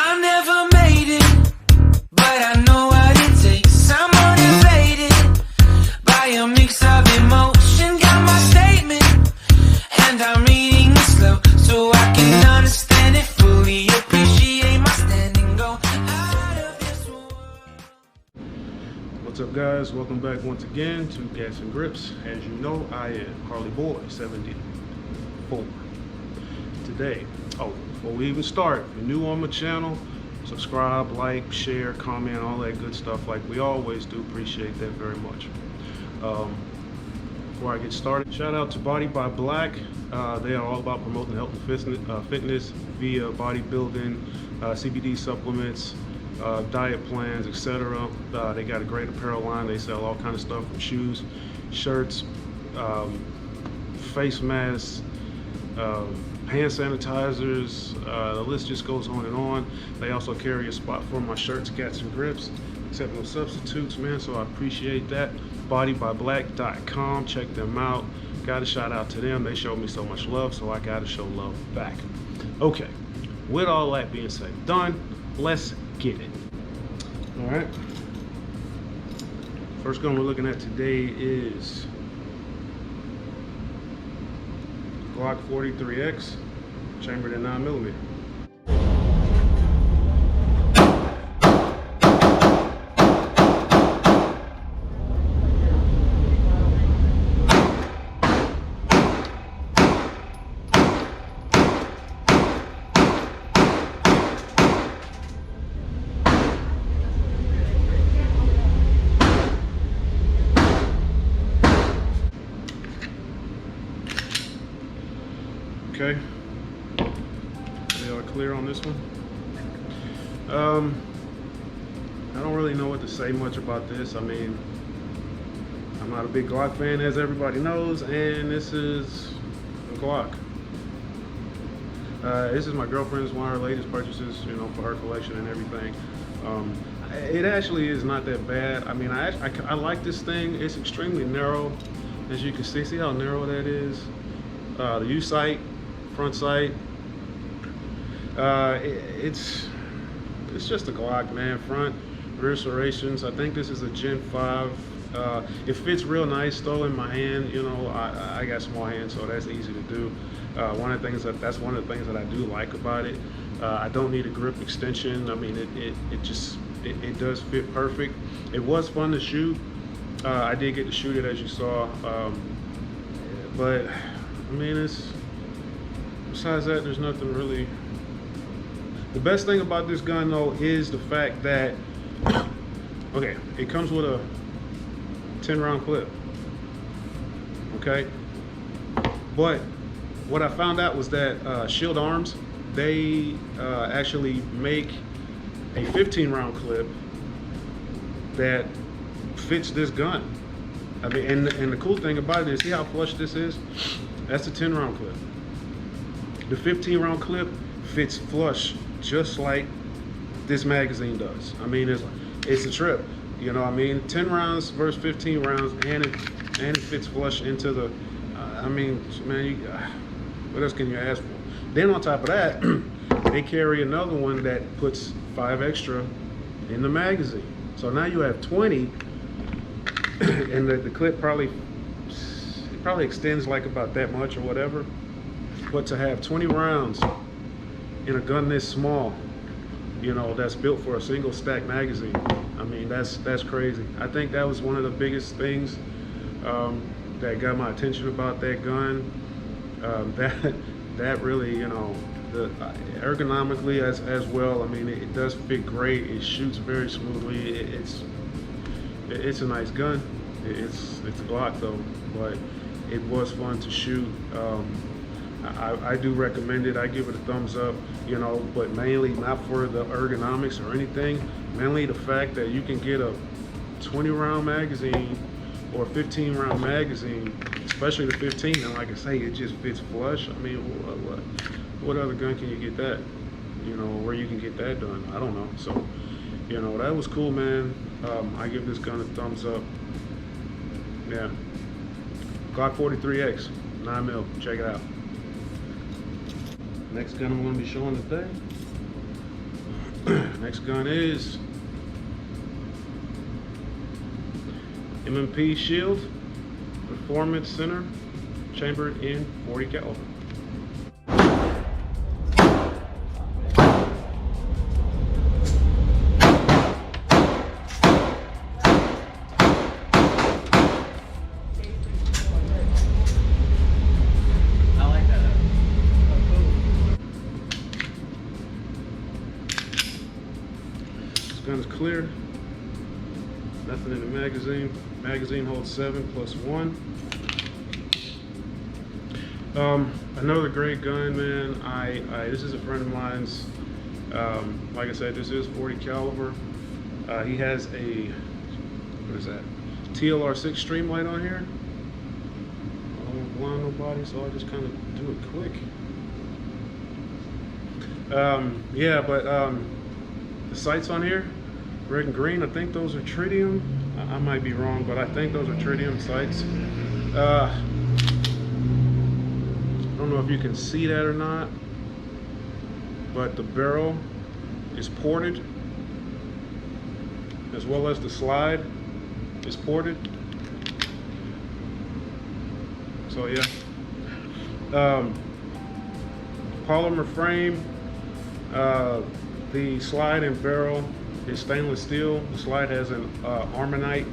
I never made it, but I know what it takes. I'm motivated by a mix of emotion. Got my statement, and I'm reading it slow so I can understand it fully. Appreciate my standing, go out of this world. What's up, guys? Welcome back once again to Gas and Grips. As you know, I am Harley Boy 74. Today, before we even start, if you're new on my channel, subscribe, like, share, comment, all that good stuff like we always do. Appreciate that very much. Before I get started, shout out to Body by Black. They are all about promoting health and fitness via bodybuilding, CBD supplements, diet plans, etc. They got a great apparel line. They sell all kind of stuff from shoes, shirts, face masks, hand sanitizers, the list just goes on and on. They also carry a spot for my shirts, Gas and Grips, except no substitutes, man, so I appreciate that. Bodybyblack.com, check them out. Got a shout out to them. They showed me so much love, so I gotta show love back. Okay, with all that being said, done, let's get it. All right, first gun we're looking at today is Glock 43X, chambered in 9mm. Okay, they are clear on this one. I don't really know what to say much about this. I mean, I'm not a big Glock fan, as everybody knows, and this is a Glock. This is my girlfriend's, one of her latest purchases, you know, for her collection and everything. It actually is not that bad. I mean, I like this thing. It's extremely narrow, as you can see. See how narrow that is? The U sight, front sight, it's just a Glock, man. Front, rear serrations. I think this is a Gen 5. It fits real nice though in my hand. You know, I got small hands, so that's easy to do. That's one of the things that I do like about it. I don't need a grip extension. I mean, it does fit perfect. It was fun to shoot. I did get to shoot it, as you saw, but I mean, besides that, there's nothing really. The best thing about this gun though is the fact that, okay, it comes with a 10-round clip, okay? But what I found out was that Shield Arms, they actually make a 15-round clip that fits this gun. I mean, and the cool thing about it is, see how flush this is? That's a 10-round clip. The 15-round clip fits flush just like this magazine does. I mean, it's a trip. You know what I mean? 10 rounds versus 15 rounds, and it fits flush into the. I mean, man, what else can you ask for? Then on top of that, they carry another one that puts 5 extra in the magazine. So now you have 20, and the clip probably extends like about that much or whatever. But to have 20 rounds in a gun this small, you know, that's built for a single stack magazine, I mean, that's crazy. I think that was one of the biggest things that got my attention about that gun. That really, you know, ergonomically as well. I mean, it does fit great. It shoots very smoothly. It's a nice gun. It's a Glock though, but it was fun to shoot. I do recommend it. I give it a thumbs up, you know, but mainly not for the ergonomics or anything. Mainly the fact that you can get a 20-round magazine or a 15-round magazine, especially the 15, and like I say, it just fits flush. I mean, what other gun can you get that? You know, where you can get that done? I don't know. So, you know, that was cool, man. I give this gun a thumbs up. Yeah, Glock 43X, 9mm. Check it out. Next gun I'm going to be showing today Next gun is MMP Shield Performance Center, chambered in 40 caliber. Gun's clear, nothing in the magazine. Magazine holds 7 plus 1. Another great gun, man. This is a friend of mine's. Like I said, this is 40 caliber. He has a, what is that? TLR6 Streamlight on here. I don't want to blind nobody, so I'll just kind of do it quick. Yeah, but the sights on here, red and green, I think those are tritium. I might be wrong, but I think those are tritium sights. I don't know if you can see that or not, but the barrel is ported, as well as the slide is ported. So yeah, polymer frame. The slide and barrel is stainless steel. The slide has an armonite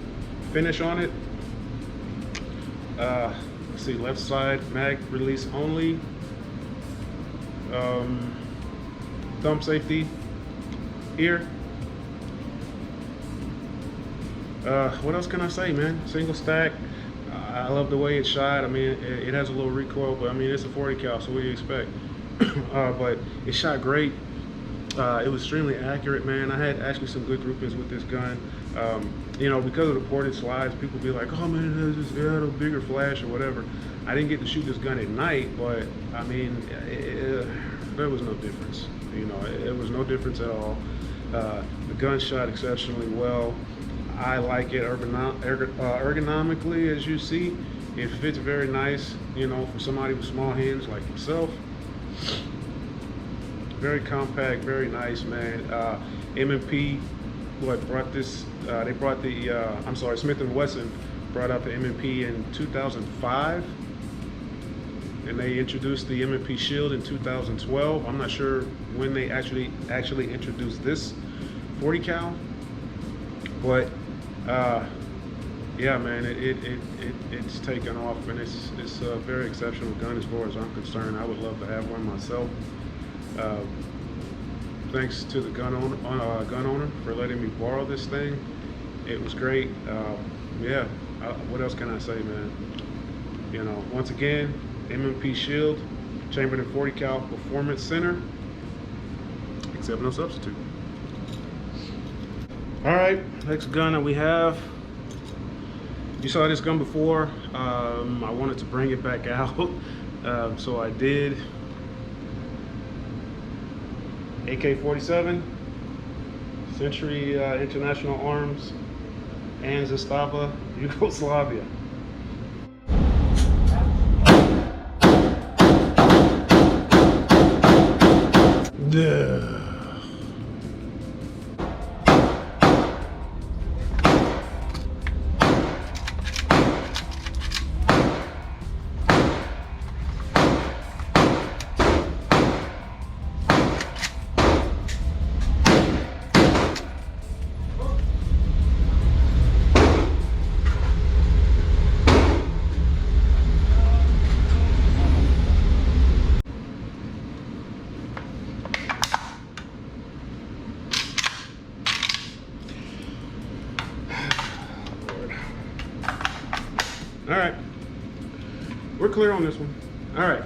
finish on it. Let's see, left side mag release only. Thumb safety here. What else can I say, man? Single stack. I love the way it's shot. I mean, it has a little recoil, but I mean, it's a 40 cal, so what do you expect? But it shot great. It was extremely accurate, man. I had actually some good groupings with this gun. You know, because of the ported slides, people be like, oh man, it had a bigger flash or whatever. I didn't get to shoot this gun at night, but I mean, there was no difference. You know, it was no difference at all. The gun shot exceptionally well. I like it ergonomically, as you see. It fits very nice, you know, for somebody with small hands like myself. Very compact, very nice, man. MMP, brought this? They brought the, I'm sorry, Smith & Wesson brought out the MMP in 2005, and they introduced the MMP Shield in 2012. I'm not sure when they actually introduced this 40 cal, but yeah, man, it's taken off, and it's a very exceptional gun as far as I'm concerned. I would love to have one myself. Thanks to the gun owner for letting me borrow this thing. It was great. Yeah, what else can I say, man? You know, once again, MMP Shield, chambered in 40 cal Performance Center, except no substitute. All right, next gun that we have. You saw this gun before. I wanted to bring it back out, so I did. AK47 Century International Arms and Zastava, Yugoslavia. Duh. All right, we're clear on this one. All right,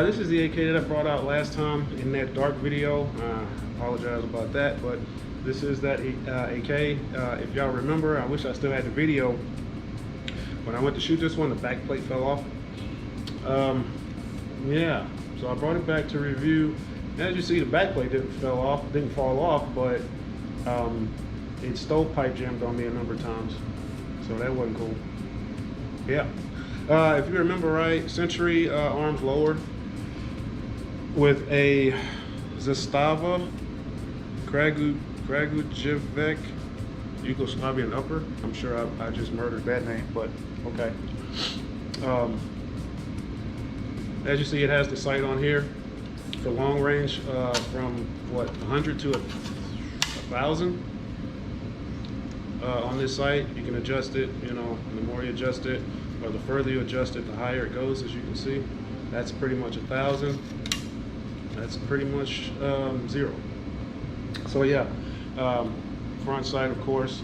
this is the AK that I brought out last time in that dark video. Apologize about that, but this is that AK. If y'all remember, I wish I still had the video. When I went to shoot this one, the back plate fell off. Yeah, so I brought it back to review. As you see, the back plate didn't fall off, but it stovepipe jammed on me a number of times, so that wasn't cool. Yeah, if you remember right, Century arms lowered with a Zastava Kragujevec Yugoslavian upper. I'm sure I just murdered that name, but okay. As you see, it has the sight on here for long range from what, 100 to 1,000 on this sight. You can adjust it, you know, and the more you adjust it, or the further you adjust it, the higher it goes, as you can see. That's pretty much 1,000. That's pretty much 0. So yeah, front sight, of course.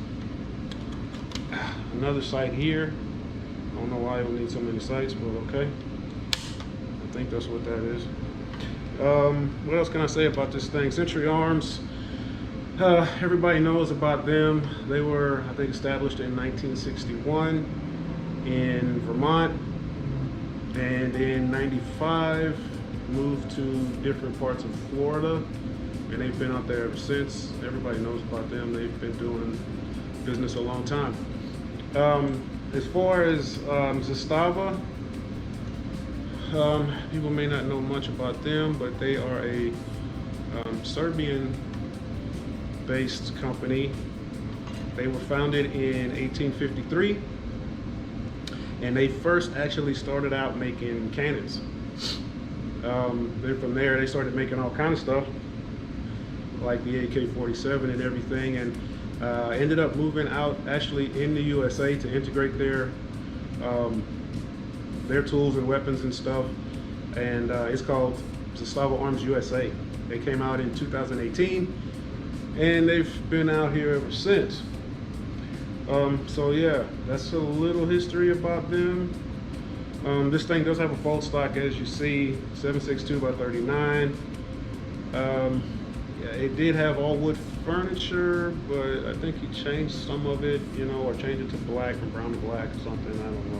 Another sight here. I don't know why we need so many sights, but okay. I think that's what that is. What else can I say about this thing? Century Arms. Everybody knows about them. They were, I think, established in 1961 in Vermont, and in '95 moved to different parts of Florida, and they've been out there ever since. Everybody knows about them. They've been doing business a long time. As far as Zastava, people may not know much about them, but they are a Serbian-based company. They were founded in 1853, and they first actually started out making cannons. Then from there, they started making all kind of stuff, like the AK47 and everything, and ended up moving out actually in the USA to integrate their tools and weapons and stuff, and it's called Zastava Arms USA. They came out in 2018, and they've been out here ever since. So yeah, that's a little history about them. This thing does have a bolt stock, as you see, 7.62 by 39. Yeah, it did have all wood furniture, but I think he changed some of it, you know, or changed it to black, from brown to black or something, I don't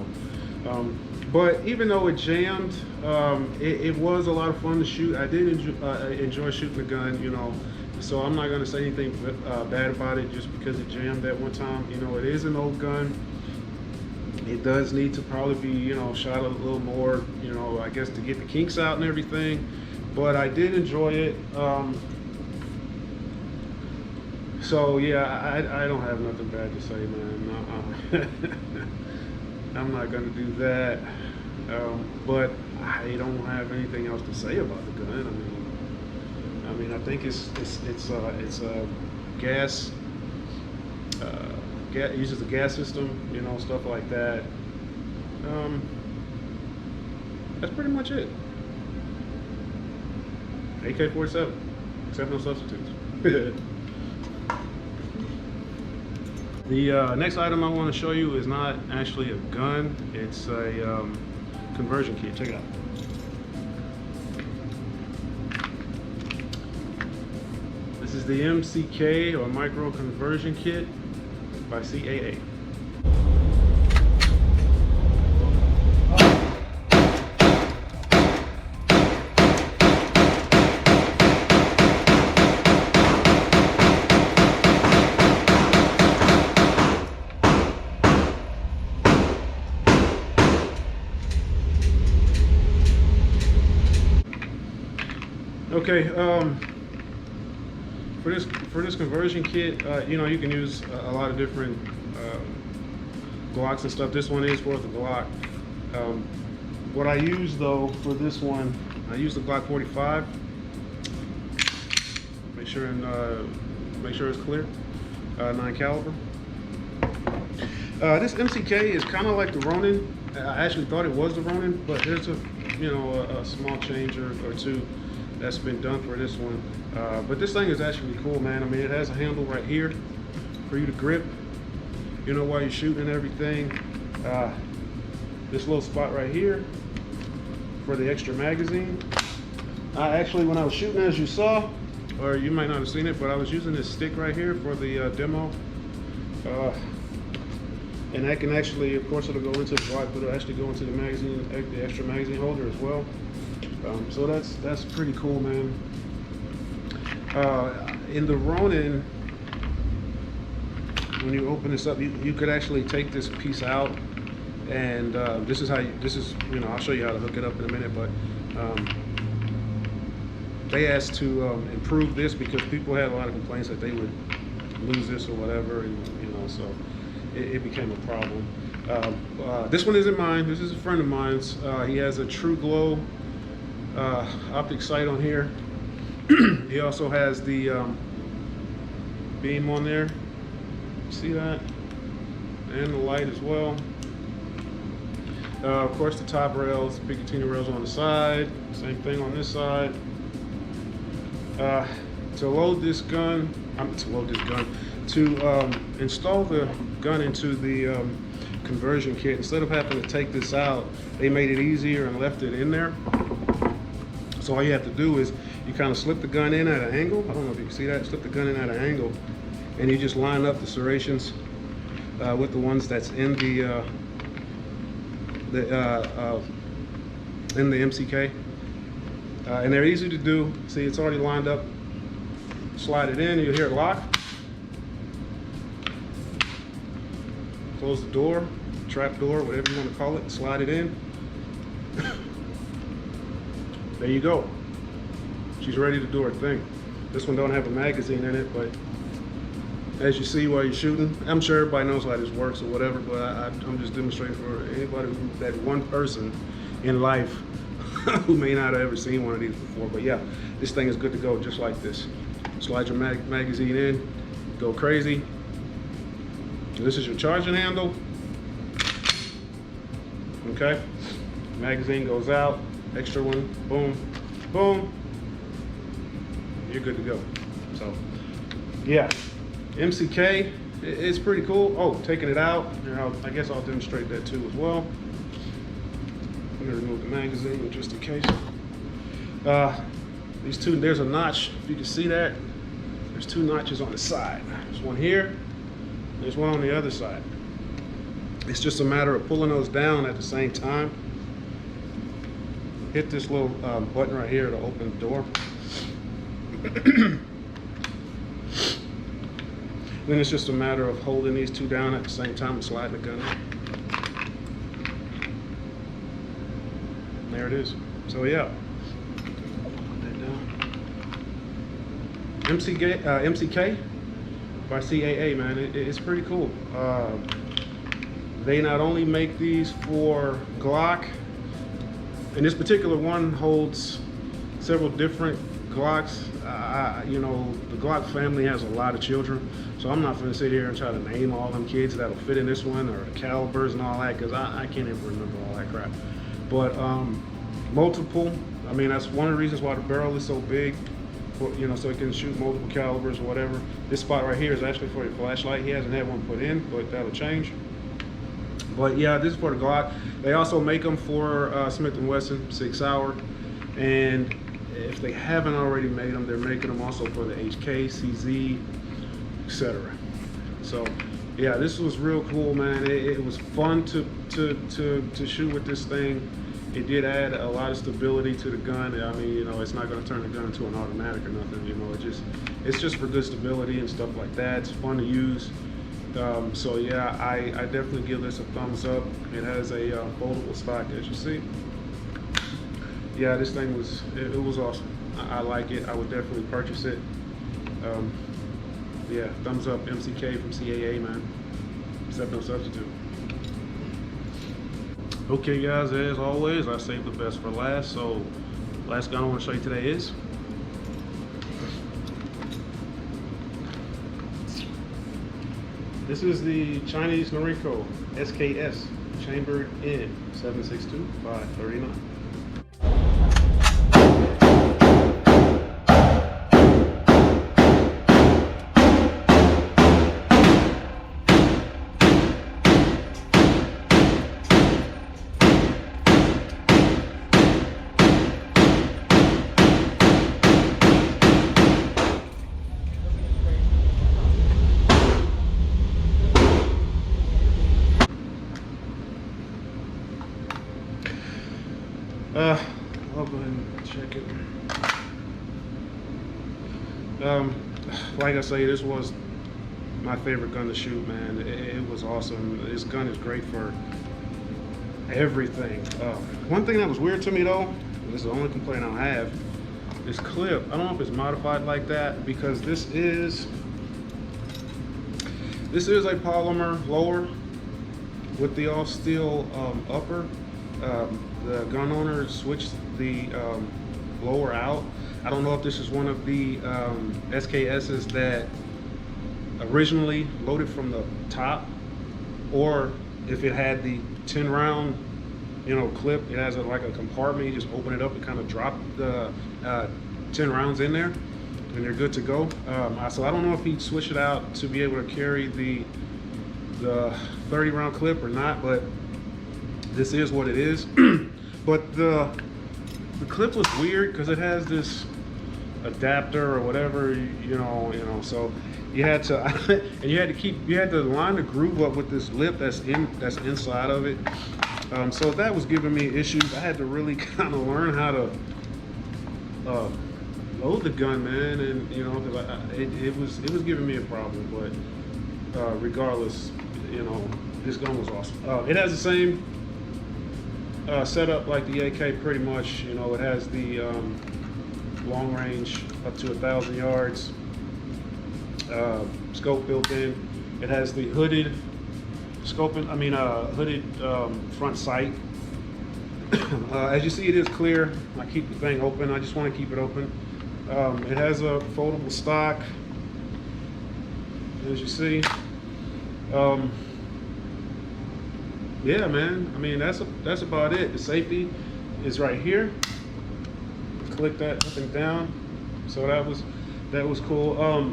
know. But even though it jammed, it was a lot of fun to shoot. I did enjoy shooting the gun, you know, so I'm not going to say anything bad about it just because it jammed that one time. You know, it is an old gun. It does need to probably be, you know, shot a little more, you know, I guess to get the kinks out and everything. But I did enjoy it. So yeah, I don't have nothing bad to say, man. I'm not gonna do that. But I don't have anything else to say about the gun. I mean, I think it's a gas. It uses a gas system, you know, stuff like that. That's pretty much it. AK47, except no substitutes. The next item I want to show you is not actually a gun. It's a conversion kit. Check it out. This is the MCK or Micro Conversion Kit by CAA. Okay, for this conversion kit, you know, you can use a lot of different Glocks and stuff. This one is for the Glock. What I use though for this one, I use the Glock 45. Make sure it's clear. 9 caliber. This MCK is kind of like the Ronin. I actually thought it was the Ronin, but there's a small change or two that's been done for this one. But this thing is actually cool, man. I mean, it has a handle right here for you to grip, you know, while you're shooting and everything. This little spot right here for the extra magazine. I actually, when I was shooting, as you saw, or you might not have seen it, but I was using this stick right here for the demo. And that can actually, of course, it'll go into the Glock, but it'll actually go into the magazine, the extra magazine holder as well. So that's pretty cool, man. In the Ronin, when you open this up, you could actually take this piece out, and this is, you know, I'll show you how to hook it up in a minute, but they asked to improve this because people had a lot of complaints that they would lose this or whatever, and you know, so it became a problem. This one isn't mine. This is a friend of mine's. He has a True Glow optic sight on here. He also has the beam on there. See that? And the light as well. Of course, the top rails, Picatinny rails on the side. Same thing on this side. To load this gun, to install the gun into the conversion kit, instead of having to take this out, they made it easier and left it in there. So all you have to do is you kind of slip the gun in at an angle. I don't know if you can see that. Slip the gun in at an angle, and you just line up the serrations with the ones that's in the MCK, and they're easy to do. See, it's already lined up. Slide it in. You'll hear it lock. Close the door, trap door, whatever you want to call it. Slide it in. There you go. She's ready to do her thing. This one don't have a magazine in it, but as you see while you're shooting, I'm sure everybody knows how this works or whatever, but I'm just demonstrating for anybody that one person in life who may not have ever seen one of these before. But yeah, this thing is good to go just like this. Slide your magazine in, go crazy. This is your charging handle. Okay, magazine goes out, extra one, boom, boom. You're good to go. So yeah, MCK is pretty cool. Oh, taking it out, I guess I'll demonstrate that too as well. I'm gonna remove the magazine just in case. These two, there's a notch, if you can see that. There's two notches on the side. There's one here, there's one on the other side. It's just a matter of pulling those down at the same time. Hit this little button right here to open the door. Then it's just a matter of holding these two down at the same time and sliding the gun in. There it is. So yeah. MCK by CAA, man, it's pretty cool. They not only make these for Glock, and this particular one holds several different Glocks. You know, the Glock family has a lot of children, so I'm not going to sit here and try to name all them kids that'll fit in this one, or the calibers and all that, because I can't even remember all that crap. But multiple, I mean, that's one of the reasons why the barrel is so big. You know, so it can shoot multiple calibers or whatever. This spot right here is actually for your flashlight. He hasn't had one put in, but that'll change. But yeah, this is for the Glock. They also make them for Smith & Wesson 6 Hour, and if they haven't already made them, they're making them also for the HK, CZ, etc. So yeah, this was real cool, man. It was fun to shoot with this thing. It did add a lot of stability to the gun. I mean, you know, it's not going to turn the gun into an automatic or nothing. You know, it's just for good stability and stuff like that. It's fun to use. So yeah, I definitely give this a thumbs up. It has a foldable stock, as you see. Yeah, this thing was it was awesome. I like it. I would definitely purchase it. Yeah, thumbs up, MCK from CAA, man. Except no substitute. Okay guys, as always, I saved the best for last. So last gun I want to show you today is this is the Chinese Noriko SKS chambered in 7.62 by 39. I'll go ahead and check it. Like I say, this was my favorite gun to shoot, man. It was awesome. This gun is great for everything. One thing that was weird to me though, this is the only complaint I have, this clip, I don't know if it's modified like that, because this is a polymer lower with the all steel upper. The gun owner switched the lower out. I don't know if this is one of the SKSs that originally loaded from the top, or if it had the 10 round, you know, clip. It has like a compartment. You just open it up and kind of drop the 10 rounds in there, and they're good to go. So I don't know if he switched it out to be able to carry the 30 round clip or not, but this is what it is. But the clip was weird because it has this adapter or whatever, you know. So you had to, and you had to line the groove up with this lip that's inside of it. So that was giving me issues. I had to really kind of learn how to load the gun, man, and you know, it was giving me a problem. But regardless, you know, this gun was awesome. It has the same setup like the AK, pretty much. You know, it has the long range up to 1,000 yards, scope built in. It has the hooded scoping, hooded front sight. As you see, it is clear. I keep the thing open. I just want to keep it open. It has a foldable stock, as you see. Yeah, man. I mean, that's about it. The safety is right here. Click that up and down. So that was cool.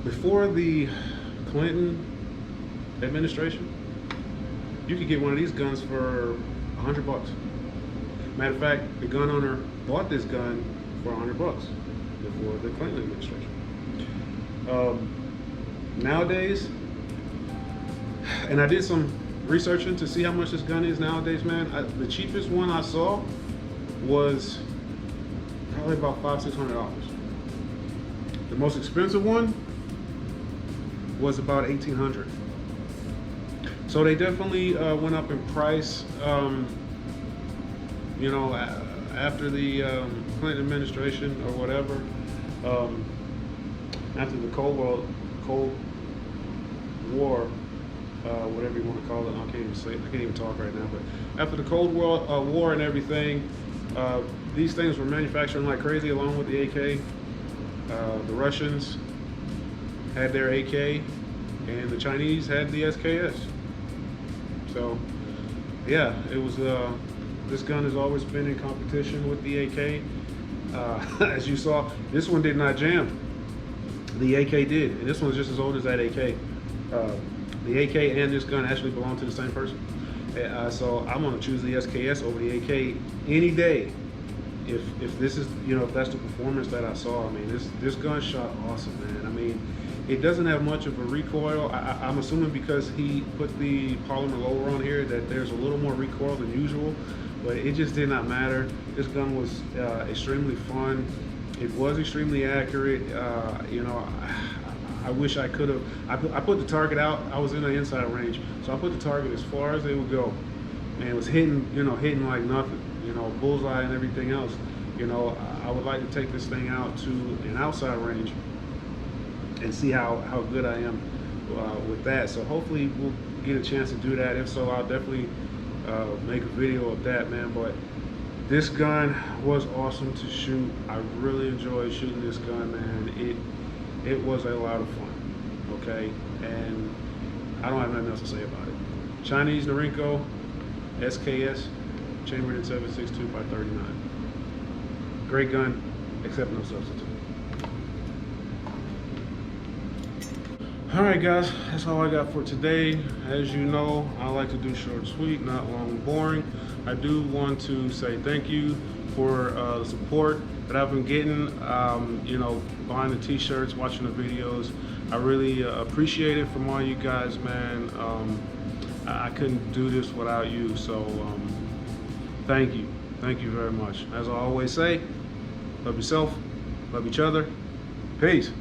Before the Clinton administration, you could get one of these guns for $100. Matter of fact, the gun owner bought this gun for $100 before the Clinton administration. Nowadays, and I did some researching to see how much this gun is nowadays, man. The cheapest one I saw was probably about $500-600. The most expensive one was about $1,800. So they definitely went up in price. You know, after the Clinton administration or whatever, after the Cold War, whatever you want to call it. I can't even say it. I can't even talk right now. But after the Cold War and everything, these things were manufacturing like crazy, along with the AK. The Russians had their AK, and the Chinese had the SKS. So, yeah, it was. This gun has always been in competition with the AK. As you saw, this one did not jam. The AK did, and this one's just as old as that AK. The AK and this gun actually belong to the same person. So I'm gonna choose the SKS over the AK any day. If this is, you know, if that's the performance that I saw. I mean, this gun shot awesome, man. I mean, it doesn't have much of a recoil. I'm assuming because he put the polymer lower on here that there's a little more recoil than usual, but it just did not matter. This gun was extremely fun. It was extremely accurate. You know, I wish I could have. I put the target out. I was in the inside range, so I put the target as far as it would go, and it was hitting, you know, hitting like nothing. You know, bullseye and everything else. You know, I would like to take this thing out to an outside range and see how good I am with that. So hopefully we'll get a chance to do that. If so, I'll definitely make a video of that, man. But this gun was awesome to shoot. I really enjoyed shooting this gun, man. It was a lot of fun, okay? And I don't have nothing else to say about it. Chinese Norinco SKS, chambered in 7.62 by 39. Great gun, except no substitute. All right, guys, that's all I got for today. As you know, I like to do short, sweet, not long and boring. I do want to say thank you for the support that I've been getting, you know, buying the t-shirts, watching the videos. I really appreciate it from all you guys, man. I couldn't do this without you, so thank you. Thank you very much. As I always say, love yourself, love each other. Peace.